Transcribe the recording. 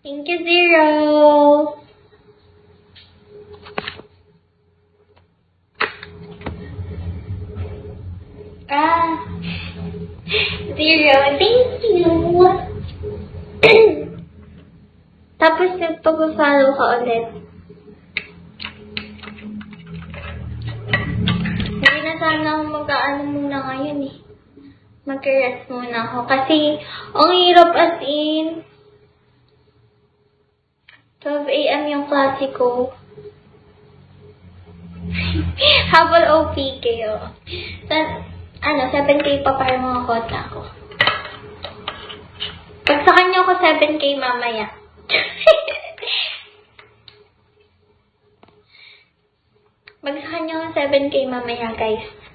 Thank you, Zero. Zero, thank you. Tapos nagpag-follow ka ulit. Hindi na sana ako mag-aano muna ngayon eh. Mag-rest muna ako. Kasi, ang hirap as in. 12 AM yung klase ko. Habol OPK, oh. 7K pa para mga kota ko. Pag sa kanya ako 7K mamaya. Pag sa kanya ako 7K mamaya, guys.